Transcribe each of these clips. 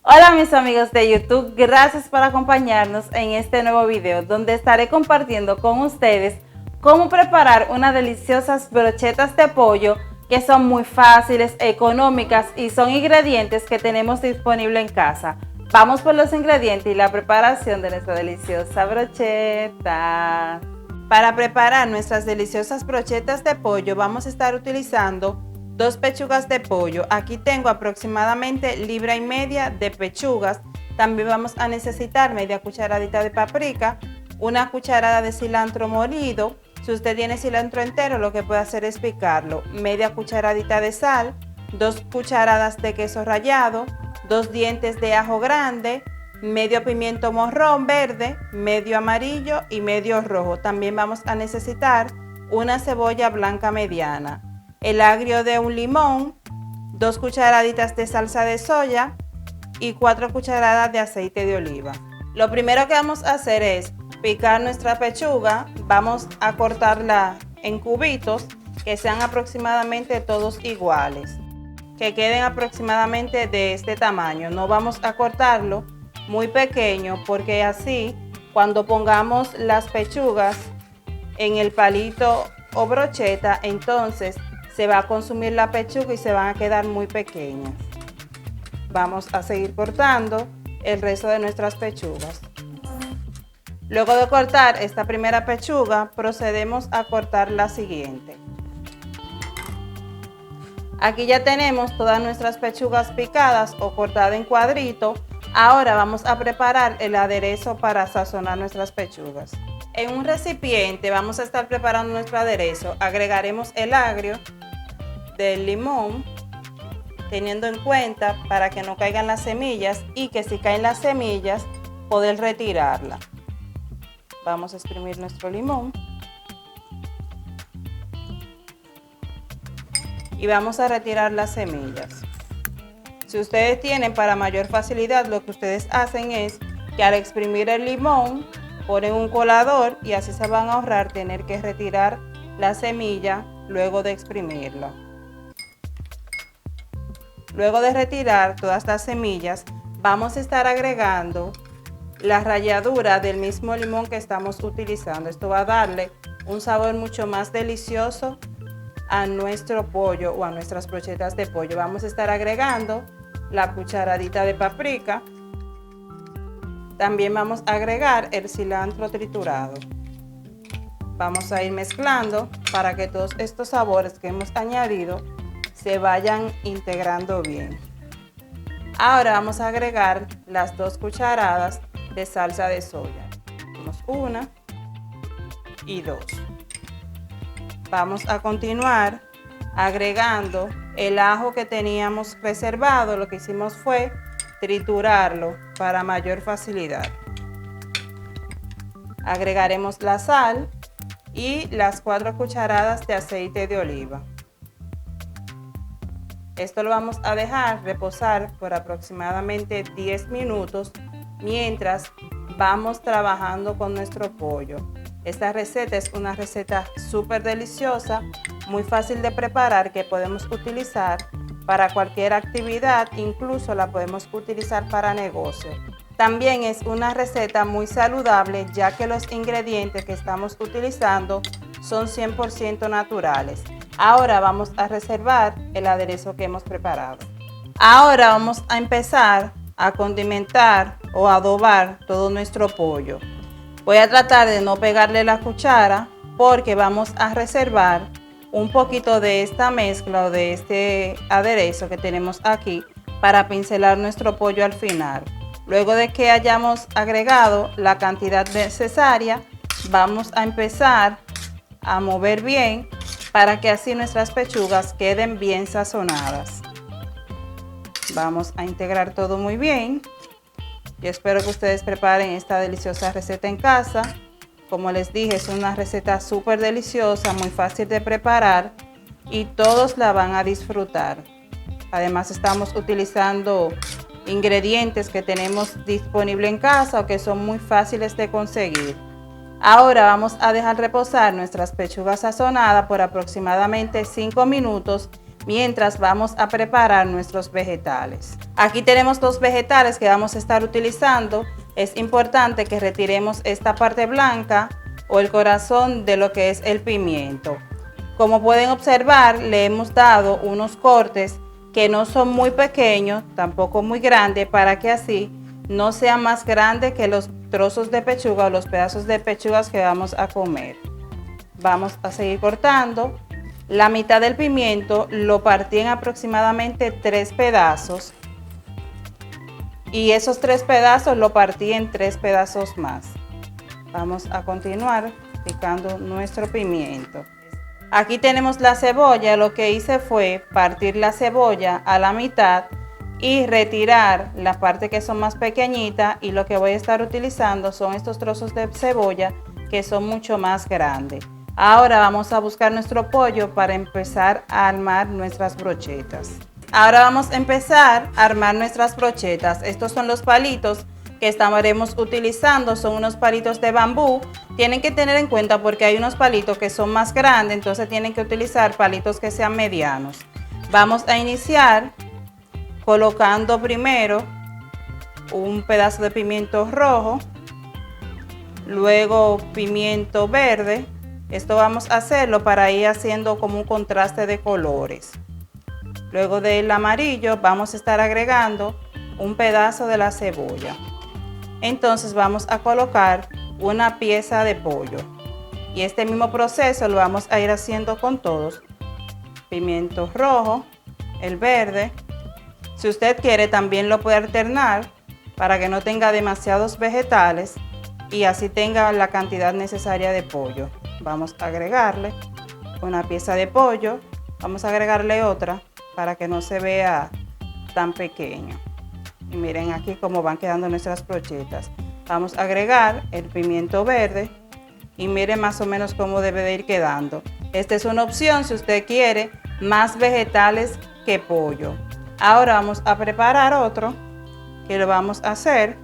Hola mis amigos de YouTube, gracias por acompañarnos en este nuevo video donde estaré compartiendo con ustedes cómo preparar unas deliciosas brochetas de pollo que son muy fáciles, económicas y son ingredientes que tenemos disponible en casa. Vamos por los ingredientes y la preparación de nuestra deliciosa brocheta. Para preparar nuestras deliciosas brochetas de pollo vamos a estar utilizando 2 pechugas de pollo. Aquí tengo aproximadamente 1,5 libras de pechugas. También vamos a necesitar media cucharadita de paprika, una cucharada de cilantro molido. Si usted tiene cilantro entero, lo que puede hacer es picarlo. Media cucharadita de sal, 2 cucharadas de queso rallado, 2 dientes de ajo grande, medio pimiento morrón verde, medio amarillo y medio rojo. También vamos a necesitar una cebolla blanca mediana, el agrio de un limón, 2 cucharaditas de salsa de soya y 4 cucharadas de aceite de oliva. Lo primero que vamos a hacer es picar nuestra pechuga. Vamos a cortarla en cubitos que sean aproximadamente todos iguales, que queden aproximadamente de este tamaño. No vamos a cortarlo muy pequeño porque así cuando pongamos las pechugas en el palito o brocheta, entonces se va a consumir la pechuga y se van a quedar muy pequeñas. Vamos a seguir cortando el resto de nuestras pechugas. Luego de cortar esta primera pechuga, procedemos a cortar la siguiente. Aquí ya tenemos todas nuestras pechugas picadas o cortadas en cuadrito. Ahora vamos a preparar el aderezo para sazonar nuestras pechugas. En un recipiente vamos a estar preparando nuestro aderezo. Agregaremos el agrio del limón, teniendo en cuenta para que no caigan las semillas y que si caen las semillas poder retirarla. Vamos a exprimir nuestro limón y vamos a retirar las semillas. Si ustedes tienen para mayor facilidad, lo que ustedes hacen es que al exprimir el limón ponen un colador y así se van a ahorrar tener que retirar la semilla luego de exprimirla. Luego de retirar todas las semillas, vamos a estar agregando la ralladura del mismo limón que estamos utilizando. Esto va a darle un sabor mucho más delicioso a nuestro pollo o a nuestras brochetas de pollo. Vamos a estar agregando la cucharadita de paprika. También vamos a agregar el cilantro triturado. Vamos a ir mezclando para que todos estos sabores que hemos añadido se vayan integrando bien. Ahora vamos a agregar las 2 cucharadas de salsa de soya. Una y 2. Vamos a continuar agregando el ajo que teníamos reservado. Lo que hicimos fue triturarlo para mayor facilidad. Agregaremos la sal y las 4 cucharadas de aceite de oliva. Esto lo vamos a dejar reposar por aproximadamente 10 minutos mientras vamos trabajando con nuestro pollo. Esta receta es una receta súper deliciosa, muy fácil de preparar, que podemos utilizar para cualquier actividad, incluso la podemos utilizar para negocio. También es una receta muy saludable, ya que los ingredientes que estamos utilizando son 100% naturales. Ahora vamos a reservar el aderezo que hemos preparado. Ahora vamos a empezar a condimentar o adobar todo nuestro pollo. Voy a tratar de no pegarle la cuchara porque vamos a reservar un poquito de esta mezcla o de este aderezo que tenemos aquí para pincelar nuestro pollo al final. Luego de que hayamos agregado la cantidad necesaria, vamos a empezar a mover bien para que así nuestras pechugas queden bien sazonadas. Vamos a integrar todo muy bien. Yo espero que ustedes preparen esta deliciosa receta en casa. Como les dije, es una receta súper deliciosa, muy fácil de preparar y todos la van a disfrutar. Además, estamos utilizando ingredientes que tenemos disponible en casa o que son muy fáciles de conseguir. Ahora vamos a dejar reposar nuestras pechugas sazonadas por aproximadamente 5 minutos mientras vamos a preparar nuestros vegetales. Aquí tenemos dos vegetales que vamos a estar utilizando. Es importante que retiremos esta parte blanca o el corazón de lo que es el pimiento. Como pueden observar, le hemos dado unos cortes que no son muy pequeños, tampoco muy grandes, para que así no sea más grande que los trozos de pechuga o los pedazos de pechugas que vamos a comer. Vamos a seguir cortando. La mitad del pimiento lo partí en aproximadamente 3 pedazos y esos 3 pedazos lo partí en 3 pedazos más. Vamos a continuar picando nuestro pimiento. Aquí tenemos la cebolla. Lo que hice fue partir la cebolla a la mitad y retirar la parte que son más pequeñitas, y lo que voy a estar utilizando son estos trozos de cebolla que son mucho más grandes. Ahora vamos a buscar nuestro pollo para empezar a armar nuestras brochetas. Ahora vamos a empezar a armar nuestras brochetas. Estos son los palitos que estaremos utilizando, son unos palitos de bambú. Tienen que tener en cuenta porque hay unos palitos que son más grandes, entonces tienen que utilizar palitos que sean medianos. Vamos a iniciar colocando primero un pedazo de pimiento rojo, luego pimiento verde. Esto vamos a hacerlo para ir haciendo como un contraste de colores. Luego del amarillo vamos a estar agregando un pedazo de la cebolla. Entonces vamos a colocar una pieza de pollo. Y este mismo proceso lo vamos a ir haciendo con todos. Pimiento rojo, el verde. Si usted quiere también lo puede alternar para que no tenga demasiados vegetales y así tenga la cantidad necesaria de pollo. Vamos a agregarle una pieza de pollo. Vamos a agregarle otra para que no se vea tan pequeño. Y miren aquí cómo van quedando nuestras brochetas. Vamos a agregar el pimiento verde y miren más o menos cómo debe de ir quedando. Esta es una opción si usted quiere más vegetales que pollo. Ahora vamos a preparar otro que lo vamos a hacer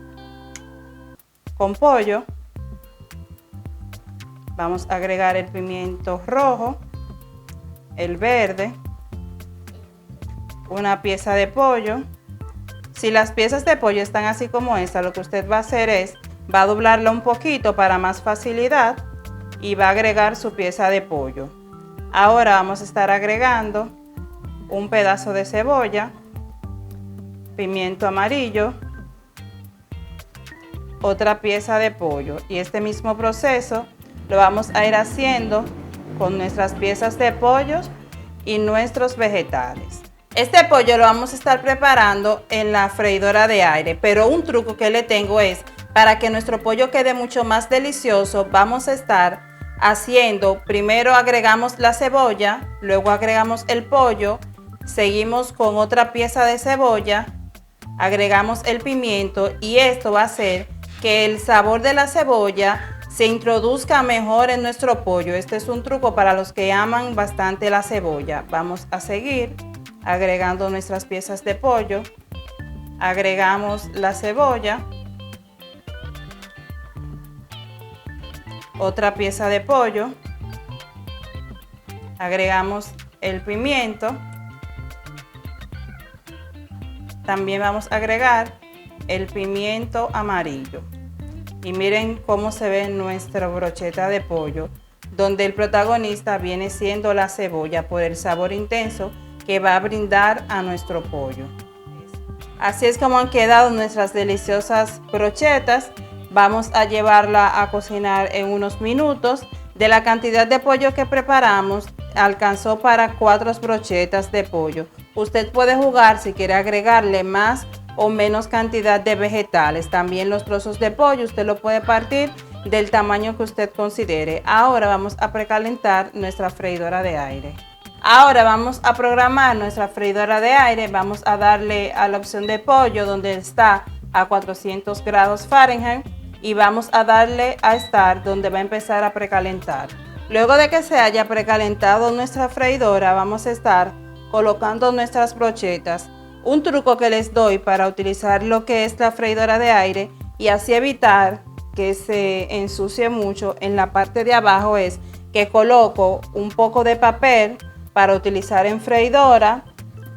con pollo. Vamos a agregar el pimiento rojo, el verde, una pieza de pollo. Si las piezas de pollo están así como esta, lo que usted va a hacer es, va a doblarla un poquito para más facilidad y va a agregar su pieza de pollo. Ahora vamos a estar agregando un pedazo de cebolla, pimiento amarillo, otra pieza de pollo, y este mismo proceso lo vamos a ir haciendo con nuestras piezas de pollo y nuestros vegetales. Este pollo lo vamos a estar preparando en la freidora de aire, pero un truco que le tengo es, para que nuestro pollo quede mucho más delicioso, vamos a estar haciendo, primero agregamos la cebolla, luego agregamos el pollo, seguimos con otra pieza de cebolla, agregamos el pimiento, y esto va a hacer que el sabor de la cebolla se introduzca mejor en nuestro pollo. Este es un truco para los que aman bastante la cebolla. Vamos a seguir agregando nuestras piezas de pollo, agregamos la cebolla, otra pieza de pollo, agregamos el pimiento, también vamos a agregar el pimiento amarillo. Y miren cómo se ve nuestra brocheta de pollo, donde el protagonista viene siendo la cebolla por el sabor intenso que va a brindar a nuestro pollo. Así es como han quedado nuestras deliciosas brochetas. Vamos a llevarla a cocinar en unos minutos. De la cantidad de pollo que preparamos, alcanzó para 4 brochetas de pollo. Usted puede jugar si quiere agregarle más o menos cantidad de vegetales. También los trozos de pollo usted lo puede partir del tamaño que usted considere. Ahora vamos a precalentar nuestra freidora de aire. Ahora vamos a programar nuestra freidora de aire. Vamos a darle a la opción de pollo donde está a 400 grados Fahrenheit y vamos a darle a estar donde va a empezar a precalentar. Luego de que se haya precalentado nuestra freidora, vamos a estar colocando nuestras brochetas. Un truco que les doy para utilizar lo que es la freidora de aire y así evitar que se ensucie mucho en la parte de abajo es que coloco un poco de papel para utilizar en freidora,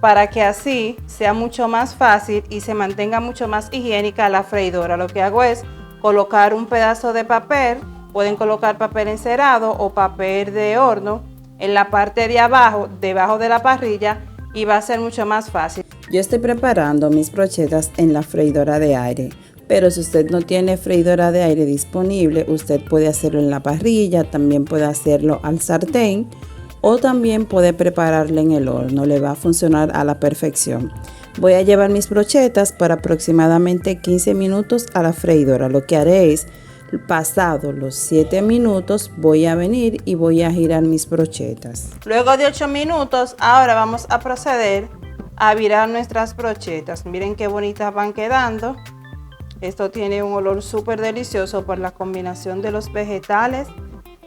para que así sea mucho más fácil y se mantenga mucho más higiénica la freidora. Lo que hago es colocar un pedazo de papel, pueden colocar papel encerado o papel de horno en la parte de abajo, debajo de la parrilla, y va a ser mucho más fácil. Yo estoy preparando mis brochetas en la freidora de aire, pero si usted no tiene freidora de aire disponible, usted puede hacerlo en la parrilla, también puede hacerlo al sartén o también puede prepararla en el horno, le va a funcionar a la perfección. Voy a llevar mis brochetas por aproximadamente 15 minutos a la freidora. Lo que haré es, pasado los 7 minutos, voy a venir y voy a girar mis brochetas. Luego de 8 minutos, ahora vamos a proceder a virar nuestras brochetas. Miren qué bonitas van quedando. Esto tiene un olor súper delicioso por la combinación de los vegetales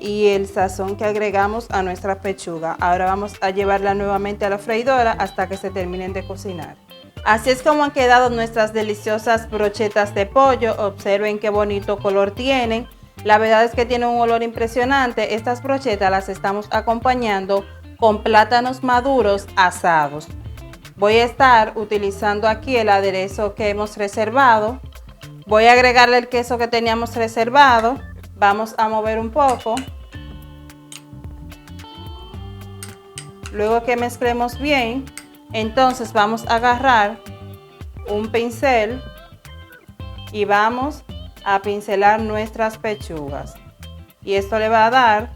y el sazón que agregamos a nuestra pechuga. Ahora vamos a llevarla nuevamente a la freidora hasta que se terminen de cocinar. Así es como han quedado nuestras deliciosas brochetas de pollo. Observen qué bonito color tienen. La verdad es que tienen un olor impresionante. Estas brochetas las estamos acompañando con plátanos maduros asados. Voy a estar utilizando aquí el aderezo que hemos reservado. Voy a agregarle el queso que teníamos reservado. Vamos a mover un poco. Luego que mezclemos bien, entonces vamos a agarrar un pincel y vamos a pincelar nuestras pechugas. Y esto le va a dar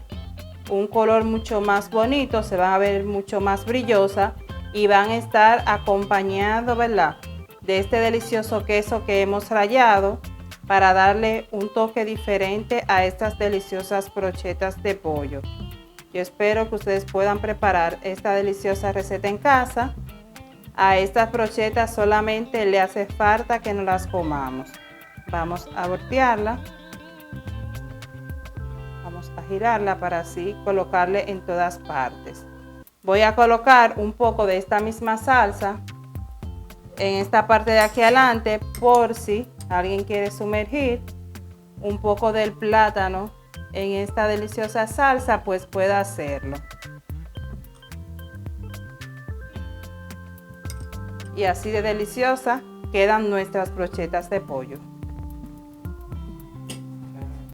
un color mucho más bonito, se va a ver mucho más brillosa y van a estar acompañando, ¿verdad?, de este delicioso queso que hemos rallado para darle un toque diferente a estas deliciosas brochetas de pollo. Yo espero que ustedes puedan preparar esta deliciosa receta en casa. A estas brochetas solamente le hace falta que nos las comamos. Vamos a voltearla. Vamos a girarla para así colocarle en todas partes. Voy a colocar un poco de esta misma salsa en esta parte de aquí adelante por si alguien quiere sumergir un poco del plátano en esta deliciosa salsa, pues pueda hacerlo. Y así de deliciosa quedan nuestras brochetas de pollo.